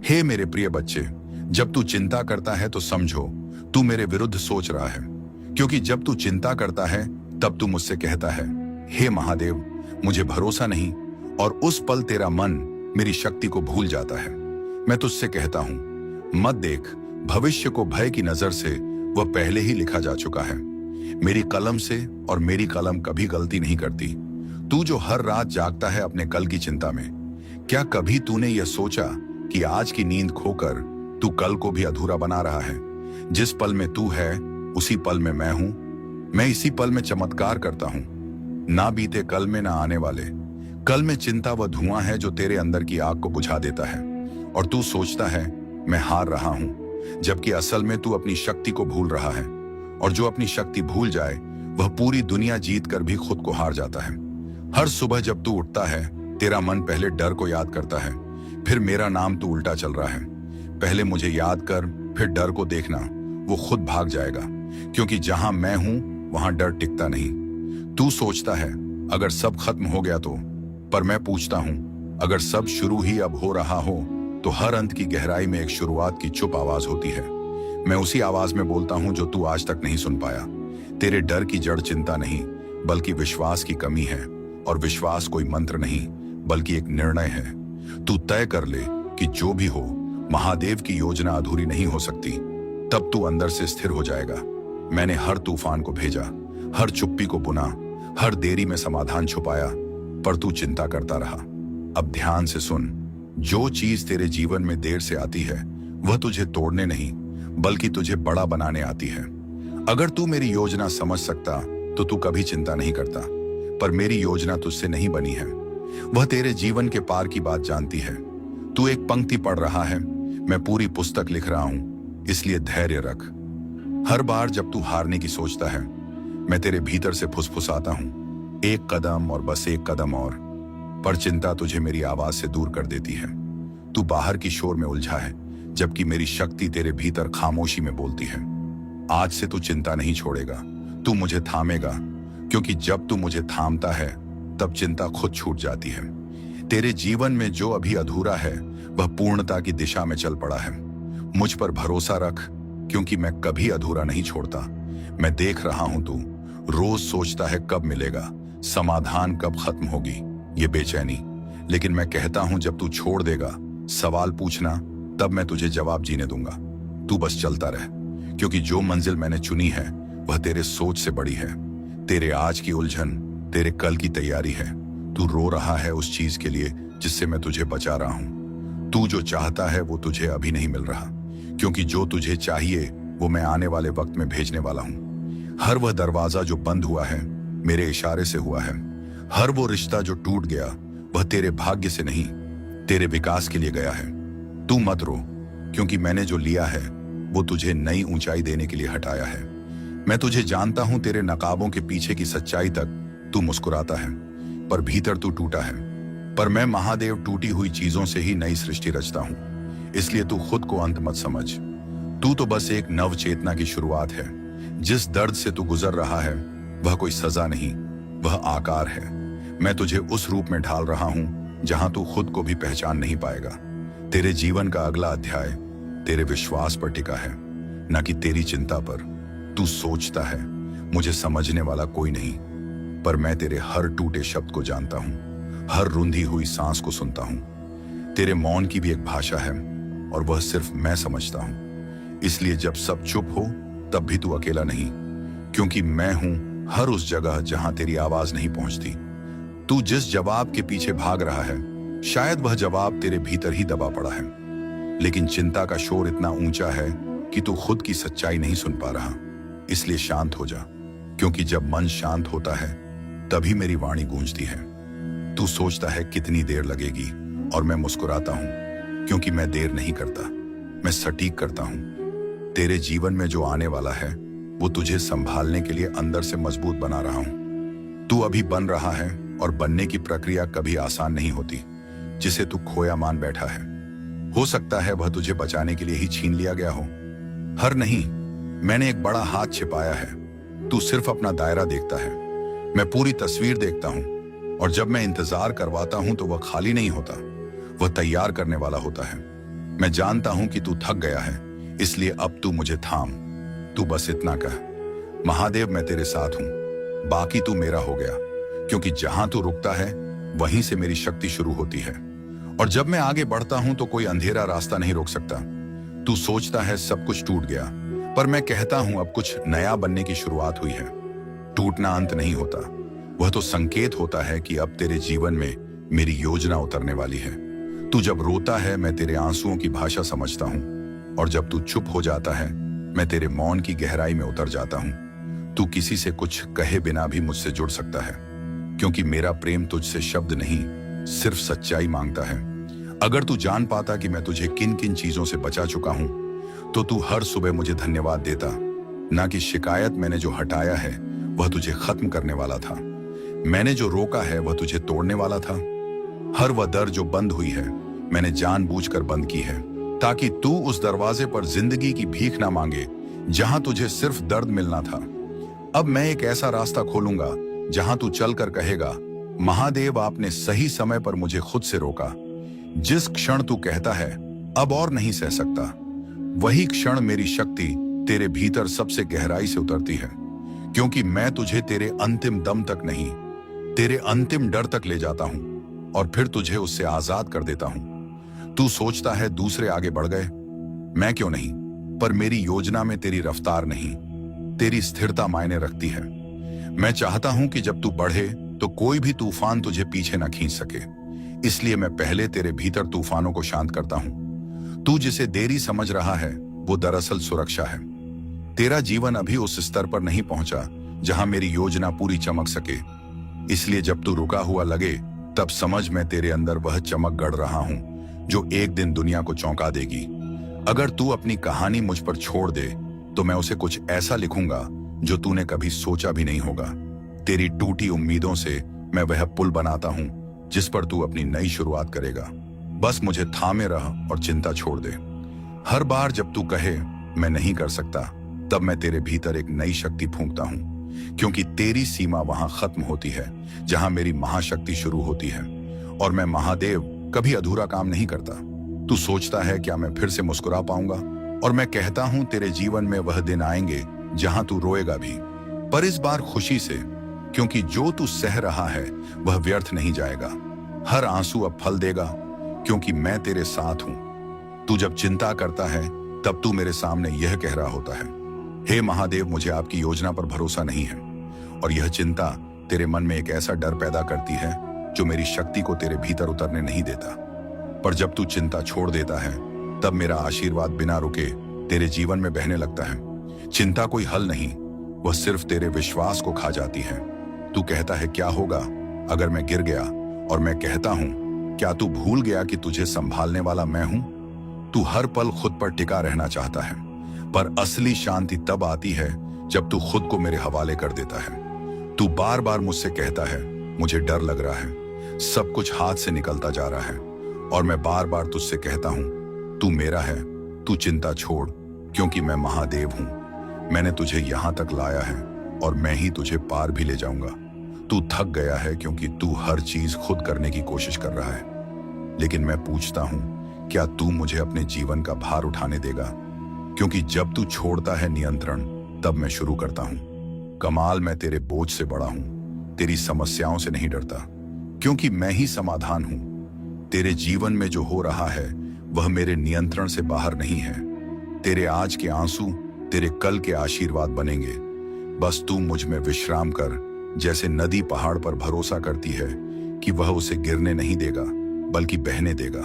हे मेरे प्रिय बच्चे, जब तू चिंता करता है तो समझो तू मेरे विरुद्ध सोच रहा है, क्योंकि जब तू चिंता करता है तब तू मुझसे कहता है, हे महादेव, मुझे भरोसा नहीं, और उस पल तेरा मन मेरी शक्ति को भूल जाता है। मैं तुझसे कहता हूं, मत देख, भविष्य को भय की नजर से वह पहले ही लिखा जा चुका है। मेरी कलम से, और मेरी कलम कभी गलती नहीं करती। तू जो हर रात जागता है अपने कल की चिंता में, क्या कभी तूने यह सोचा कि आज की नींद खोकर तू कल को भी अधूरा बना रहा है? जिस पल में तू है उसी पल में मैं हूं। मैं इसी पल में चमत्कार करता हूं, ना बीते कल में, ना आने वाले कल में। चिंता वह धुआं है जो तेरे अंदर की आग को बुझा देता है, और तू सोचता है मैं हार रहा हूं, जबकि असल में तू अपनी शक्ति को भूल रहा है। और जो अपनी शक्ति भूल जाए वह पूरी दुनिया जीत कर भी खुद को हार जाता है। हर सुबह जब तू उठता है तेरा मन पहले डर को याद करता है, फिर मेरा नाम तू उल्टा चल रहा है। पहले मुझे याद कर, फिर डर को देखना, वो खुद भाग जाएगा, क्योंकि जहां मैं हूं वहां डर टिकता नहीं। तू सोचता है अगर सब खत्म हो गया तो, पर मैं पूछता हूं, अगर सब शुरू ही अब हो रहा हो तो हर अंत की गहराई में एक शुरुआत की चुप आवाज होती है। मैं उसी आवाज में बोलता हूं जो तू आज तक नहीं सुन पाया। तेरे डर की जड़ चिंता नहीं, बल्कि विश्वास की कमी है, और विश्वास कोई मंत्र नहीं बल्कि एक निर्णय है। तू तय कर ले कि जो भी हो, महादेव की योजना अधूरी नहीं हो सकती, तब तू अंदर से स्थिर हो जाएगा। मैंने हर तूफान को भेजा, हर चुप्पी को बुना, हर देरी में समाधान छुपाया, पर तू चिंता करता रहा। अब ध्यान से सुन, जो चीज तेरे जीवन में देर से आती है वह तुझे तोड़ने नहीं बल्कि तुझे बड़ा बनाने आती है। अगर तू मेरी योजना समझ सकता तो तू कभी चिंता नहीं करता, पर मेरी योजना तुझसे नहीं बनी है। वह तेरे जीवन के पार की बात जानती है। तू एक पंक्ति पढ़ रहा है, मैं पूरी पुस्तक लिख रहा हूं, इसलिए धैर्य रख। हर बार जब तू हारने की सोचता है मैं तेरे भीतर से फुसफुसाता हूं, एक कदम और बस एक कदम और, पर चिंता तुझे मेरी आवाज से दूर कर देती है। तू बाहर की शोर में उलझा है, जबकि मेरी शक्ति तेरे भीतर खामोशी में बोलती है। आज से तू चिंता नहीं छोड़ेगा, तू मुझे थामेगा, क्योंकि जब तू मुझे थामता है तब चिंता खुद छूट जाती है। तेरे जीवन में जो अभी अधूरा है वह पूर्णता की दिशा में चल पड़ा है। मुझ पर भरोसा रख, क्योंकि मैं कभी अधूरा नहीं छोड़ता। मैं देख रहा हूं तू रोज सोचता है कब मिलेगा समाधान, कब खत्म होगी ये बेचैनी, लेकिन मैं कहता हूं जब तू छोड़ देगा सवाल पूछना, तब मैं तुझे जवाब जीने दूंगा। तू बस चलता रह, क्योंकि जो मंजिल मैंने चुनी है वह तेरे सोच से बड़ी है। तेरे आज की उलझन तेरे कल की तैयारी है। तू रो रहा है उस चीज के लिए जिससे मैं तुझे बचा रहा हूं। तू जो चाहता है वो तुझे अभी नहीं मिल रहा, क्योंकि जो तुझे चाहिए वो मैं आने वाले वक्त में भेजने वाला हूं। हर वह दरवाजा जो बंद हुआ है मेरे इशारे से हुआ है। हर वो रिश्ता जो टूट गया वह तेरे भाग्य से नहीं, तेरे विकास के लिए गया है। तू मत रो, क्योंकि मैंने जो लिया है वो तुझे नई ऊंचाई देने के लिए हटाया है। मैं तुझे जानता हूं, तेरे नकाबों के पीछे की सच्चाई तक तू मुस्कुराता है, पर भीतर तू टूटा है। पर मैं महादेव टूटी हुई चीजों से ही नई सृष्टि रचता हूं, इसलिए तू खुद को अंत मत समझ। तू तो बस एक नव चेतना की शुरुआत है। जिस दर्द से तू गुजर रहा है वह कोई सजा नहीं, वह आकार है। मैं तुझे उस रूप में ढाल रहा हूं जहां तू खुद को भी पहचान नहीं पाएगा। तेरे जीवन का अगला अध्याय तेरे विश्वास पर टिका है, न कि तेरी चिंता पर। तू सोचता है मुझे समझने वाला कोई नहीं, पर मैं तेरे हर टूटे शब्द को जानता हूं, हर रुंधी हुई सांस को सुनता हूं। तेरे मौन की भी एक भाषा है, और वह सिर्फ मैं समझता हूं। इसलिए जब सब चुप हो तब भी तू अकेला नहीं, क्योंकि मैं हूं हर उस जगह जहां तेरी आवाज नहीं पहुंचती। तू जिस जवाब के पीछे भाग रहा है शायद वह जवाब तेरे भीतर ही दबा पड़ा है, लेकिन चिंता का शोर इतना ऊंचा है कि तू खुद की सच्चाई नहीं सुन पा रहा। इसलिए शांत हो जा, क्योंकि जब मन शांत होता है तभी मेरी वाणी गूंजती है। तू सोचता है कितनी देर लगेगी, और मैं मुस्कुराता हूं, क्योंकि मैं देर नहीं करता, मैं सटीक करता हूं। तेरे जीवन में जो आने वाला है वो तुझे संभालने के लिए अंदर से मजबूत बना रहा हूं। तू अभी बन रहा है, और बनने की प्रक्रिया कभी आसान नहीं होती। जिसे तू खोया मान बैठा है, हो सकता है वह तुझे बचाने के लिए ही छीन लिया गया हो। हर नहीं, मैंने एक बड़ा हाथ छिपाया है। तू सिर्फ अपना दायरा देखता है, मैं पूरी तस्वीर देखता हूं। और जब मैं इंतजार करवाता हूं तो वह खाली नहीं होता, वह तैयार करने वाला होता है। मैं जानता हूं कि तू थक गया है, इसलिए अब तू मुझे थाम। तू बस इतना कह, महादेव मैं तेरे साथ हूं, बाकी तू मेरा हो गया। क्योंकि जहां तू रुकता है वहीं से मेरी शक्ति शुरू होती है, और जब मैं आगे बढ़ता हूं तो कोई अंधेरा रास्ता नहीं रोक सकता। तू सोचता है सब कुछ टूट गया, पर मैं कहता हूं अब कुछ नया बनने की शुरुआत हुई है। टूटना अंत नहीं होता, वह तो संकेत होता है कि अब तेरे जीवन में मेरी योजना उतरने वाली है। तू जब रोता है मैं तेरे आंसुओं की भाषा समझता हूं, और जब तू चुप हो जाता है मैं तेरे मौन की गहराई में उतर जाता हूं। तू किसी से कुछ कहे बिना भी मुझसे जुड़ सकता है, क्योंकि मेरा प्रेम तुझसे शब्द नहीं, सिर्फ सच्चाई मांगता है। अगर तू जान पाता कि मैं तुझे किन किन चीजों से बचा चुका हूं, तो तू हर सुबह मुझे धन्यवाद देता, ना कि शिकायत। मैंने जो हटाया है वह तुझे खत्म करने वाला था, मैंने जो रोका है वह तुझे तोड़ने वाला था। हर वह दर जो बंद हुई है मैंने जानबूझकर बंद की है, ताकि तू उस दरवाजे पर जिंदगी की भीख ना मांगे जहां तुझे सिर्फ दर्द मिलना था। अब मैं एक ऐसा रास्ता खोलूंगा जहां तू चलकर कहेगा, महादेव आपने सही समय पर मुझे खुद से रोका। जिस क्षण तू कहता है अब और नहीं सह सकता, वही क्षण मेरी शक्ति तेरे भीतर सबसे गहराई से उतरती है, क्योंकि मैं तुझे तेरे अंतिम दम तक नहीं, तेरे अंतिम डर तक ले जाता हूं, और फिर तुझे उससे आजाद कर देता हूं। तू सोचता है दूसरे आगे बढ़ गए, मैं क्यों नहीं, पर मेरी योजना में तेरी रफ्तार नहीं, तेरी स्थिरता मायने रखती है। मैं चाहता हूं कि जब तू बढ़े तो कोई भी तूफान तुझे पीछे ना खींच सके, इसलिए मैं पहले तेरे भीतर तूफानों को शांत करता हूं। तू जिसे देरी समझ रहा है वो दरअसल सुरक्षा है। तेरा जीवन अभी उस स्तर पर नहीं पहुंचा जहां मेरी योजना पूरी चमक सके, इसलिए जब तू रुका हुआ लगे तब समझ मैं तेरे अंदर वह चमक गढ़ रहा हूं जो एक दिन दुनिया को चौंका देगी। अगर तू अपनी कहानी मुझ पर छोड़ दे तो मैं उसे कुछ ऐसा लिखूंगा जो तूने कभी सोचा भी नहीं होगा। तेरी टूटी उम्मीदों से मैं वह पुल बनाता हूं जिस पर तू अपनी नई शुरुआत करेगा। बस मुझे थामे रह और चिंता छोड़ दे। हर बार जब तू कहे मैं नहीं कर सकता, तब मैं तेरे भीतर एक नई शक्ति फूंकता हूं, क्योंकि तेरी सीमा वहां खत्म होती है जहां मेरी महाशक्ति शुरू होती है। और मैं महादेव कभी अधूरा काम नहीं करता। तू सोचता है क्या मैं फिर से मुस्कुरा पाऊंगा, और मैं कहता हूं तेरे जीवन में वह दिन आएंगे जहां तू रोएगा भी, पर इस बार खुशी से, क्योंकि जो तू सह रहा है वह व्यर्थ नहीं जाएगा। हर आंसू अब फल देगा, क्योंकि मैं तेरे साथ हूं। तू जब चिंता करता है तब तू मेरे सामने यह कह रहा होता है, हे महादेव मुझे आपकी योजना पर भरोसा नहीं है। और यह चिंता तेरे मन में एक ऐसा डर पैदा करती है जो मेरी शक्ति को तेरे भीतर उतरने नहीं देता। पर जब तू चिंता छोड़ देता है तब मेरा आशीर्वाद बिना रुके तेरे जीवन में बहने लगता है। चिंता कोई हल नहीं, वह सिर्फ तेरे विश्वास को खा जाती है। तू कहता है क्या होगा अगर मैं गिर गया, और मैं कहता हूं क्या तू भूल गया कि तुझे संभालने वाला मैं हूं। तू हर पल खुद पर टिका रहना चाहता है, पर असली शांति तब आती है जब तू खुद को मेरे हवाले कर देता है। तू बार बार मुझसे कहता है मुझे डर लग रहा है, सब कुछ हाथ से निकलता जा रहा है, और मैं बार बार तुझसे कहता हूं तू मेरा है, तू चिंता छोड़, क्योंकि मैं महादेव हूं। मैंने तुझे यहां तक लाया है और मैं ही तुझे पार भी ले जाऊंगा। तू थक गया है क्योंकि तू हर चीज खुद करने की कोशिश कर रहा है, लेकिन मैं पूछता हूं क्या तू मुझे अपने जीवन का भार उठाने देगा, क्योंकि जब तू छोड़ता है नियंत्रण तब मैं शुरू करता हूं। कमाल मैं तेरे बोझ से बड़ा हूं, तेरी समस्याओं से नहीं डरता, क्योंकि मैं ही समाधान हूं। तेरे जीवन में जो हो रहा है वह मेरे नियंत्रण से बाहर नहीं है। तेरे आज के आंसू तेरे कल के आशीर्वाद बनेंगे। बस तू मुझ में विश्राम कर, जैसे नदी पहाड़ पर भरोसा करती है कि वह उसे गिरने नहीं देगा बल्कि बहने देगा।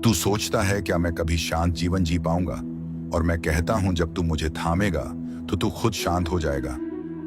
तू सोचता है क्या मैं कभी शांत जीवन जी पाऊंगा, और मैं कहता हूं जब तू मुझे थामेगा तो तू खुद शांत हो जाएगा।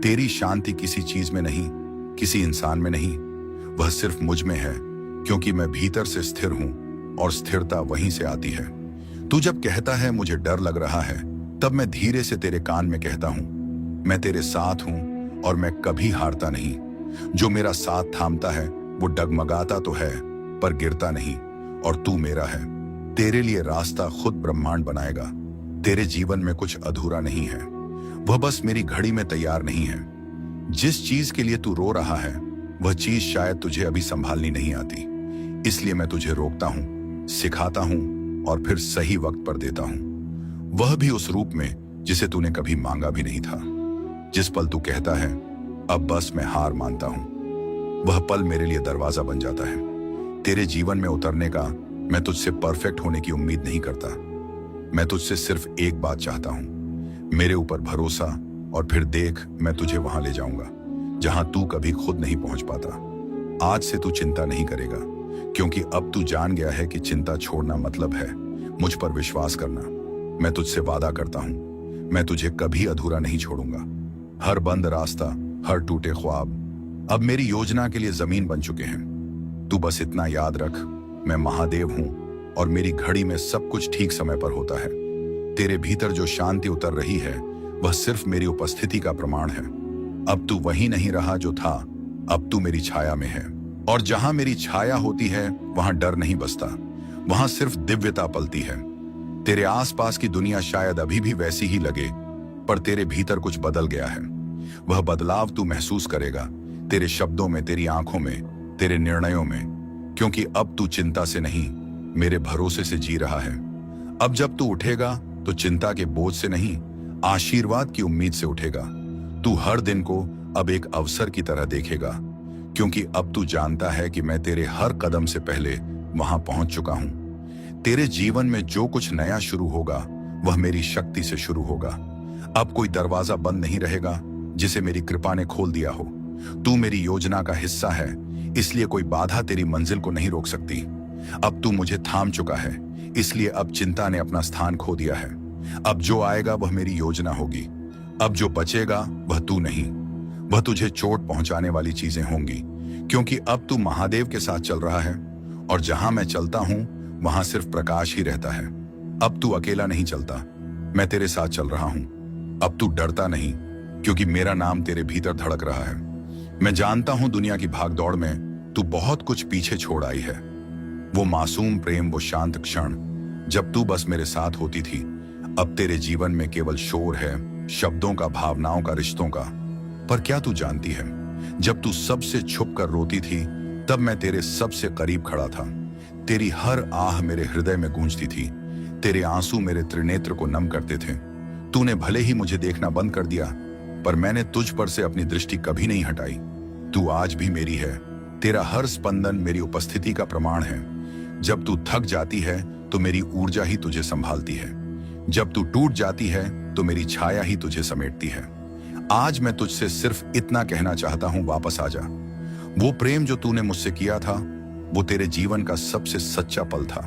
तेरी शांति किसी चीज में नहीं, किसी इंसान में नहीं, वह सिर्फ मुझ में है, क्योंकि मैं भीतर से स्थिर हूं और स्थिरता वहीं से आती है। तू जब कहता है मुझे डर लग रहा है, तब मैं धीरे से तेरे कान में कहता हूं मैं तेरे साथ हूं और मैं कभी हारता नहीं। जो मेरा साथ थामता है वो डगमगाता तो है पर गिरता नहीं, और तू मेरा है। तेरे लिए रास्ता खुद ब्रह्मांड बनाएगा। तेरे जीवन में कुछ अधूरा नहीं है, वह बस मेरी घड़ी में तैयार नहीं है। जिस चीज के लिए तू रो रहा है वह चीज शायद तुझे अभी संभालनी नहीं आती, इसलिए मैं तुझे रोकता हूं, सिखाता हूं और फिर सही वक्त पर देता हूं, वह भी उस रूप में जिसे तूने कभी मांगा भी नहीं था। जिस पल तू कहता है अब बस मैं हार मानता हूं, वह पल मेरे लिए दरवाजा बन जाता है तेरे जीवन में उतरने का। मैं तुझसे परफेक्ट होने की उम्मीद नहीं करता, मैं तुझसे सिर्फ एक बात चाहता हूं, मेरे ऊपर भरोसा, और फिर देख मैं तुझे वहां ले जाऊंगा जहां तू कभी खुद नहीं पहुंच पाता। आज से तू चिंता नहीं करेगा, क्योंकि अब तू जान गया है कि चिंता छोड़ना मतलब है मुझ पर विश्वास करना। मैं तुझसे वादा करता हूं, मैं तुझे कभी अधूरा नहीं छोड़ूंगा। हर बंद रास्ता, हर टूटे ख्वाब अब मेरी योजना के लिए जमीन बन चुके हैं। तू बस इतना याद रख, मैं महादेव हूं और मेरी घड़ी में सब कुछ ठीक समय पर होता है। तेरे भीतर जो शांति उतर रही है वह सिर्फ मेरी उपस्थिति का प्रमाण है। अब तू वही नहीं रहा जो था, अब तू मेरी छाया में है, और जहां मेरी छाया होती है वहां डर नहीं बसता, वहां सिर्फ दिव्यता पलती है। तेरे आसपास की दुनिया शायद अभी भी वैसी ही लगे, पर तेरे भीतर कुछ बदल गया है। वह बदलाव तू महसूस करेगा, तेरे शब्दों में, तेरी आंखों में, तेरे निर्णयों में, क्योंकि अब तू चिंता से नहीं, मेरे भरोसे से जी रहा है। अब जब तू उठेगा तो चिंता के बोझ से नहीं, आशीर्वाद की उम्मीद से उठेगा। तू हर दिन को अब एक अवसर की तरह देखेगा, क्योंकि अब तू जानता है कि मैं तेरे हर कदम से पहले वहां पहुंच चुका हूं। तेरे जीवन में जो कुछ नया शुरू होगा वह मेरी शक्ति से शुरू होगा। अब कोई दरवाजा बंद नहीं रहेगा जिसे मेरी कृपा ने खोल दिया हो। तू मेरी योजना का हिस्सा है, इसलिए कोई बाधा तेरी मंजिल को नहीं रोक सकती। अब तू मुझे थाम चुका है, इसलिए अब चिंता ने अपना स्थान खो दिया है। अब जो आएगा वह मेरी योजना होगी, अब जो बचेगा वह तू नहीं, वह तुझे चोट पहुंचाने वाली चीजें होंगी, क्योंकि अब तू महादेव के साथ चल रहा है, और जहां मैं चलता हूं वहां सिर्फ प्रकाश ही रहता है। अब तू अकेला नहीं चलता, मैं तेरे साथ चल रहा हूं। अब तू डरता नहीं, क्योंकि मेरा नाम तेरे भीतर धड़क रहा है। मैं जानता हूं दुनिया की भागदौड़ में तू बहुत कुछ पीछे छोड़ आई है। वो मासूम प्रेम, वो शांत क्षण जब तू बस मेरे साथ होती थी। अब तेरे जीवन में केवल शोर है, शब्दों का, भावनाओं का, रिश्तों का। पर क्या तू जानती है, जब तू सबसे छुप कर रोती थी तब मैं तेरे सबसे करीब खड़ा था। तेरी हर आह मेरे हृदय में गूंजती थी, तेरे आंसू मेरे त्रिनेत्र को नम करते थे। तूने भले ही मुझे देखना बंद कर दिया, पर मैंने तुझ पर से अपनी दृष्टि कभी नहीं हटाई। तू आज भी मेरी है, तेरा हर स्पंदन मेरी उपस्थिति का प्रमाण है। जब तू थक जाती है तो मेरी ऊर्जा ही तुझे संभालती है, जब तू टूट जाती है तो मेरी छाया ही तुझे समेटती है। आज मैं तुझसे सिर्फ इतना कहना चाहता हूं, वापस आ जा। वो प्रेम जो तूने मुझसे किया था वो तेरे जीवन का सबसे सच्चा पल था।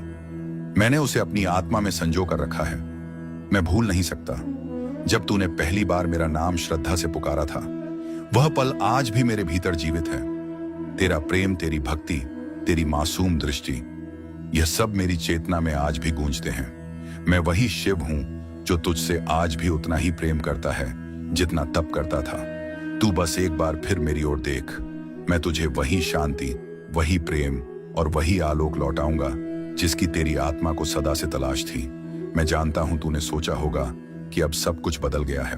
मैंने उसे अपनी आत्मा में संजो कर रखा है। मैं भूल नहीं सकता जब तूने पहली बार मेरा नाम श्रद्धा से पुकारा था। वह पल आज भी मेरे भीतर जीवित है। तेरा प्रेम, तेरी भक्ति, तेरी मासूम दृष्टि, यह सब मेरी चेतना में आज भी गूंजते हैं। मैं वही शिव हूं जो तुझसे आज भी उतना ही प्रेम करता है जितना तब करता था। तू बस एक बार फिर मेरी ओर देख, मैं तुझे वही शांति, वही प्रेम और वही आलोक लौटाऊंगा जिसकी तेरी आत्मा को सदा से तलाश थी। मैं जानता हूं तूने सोचा होगा कि अब सब कुछ बदल गया है,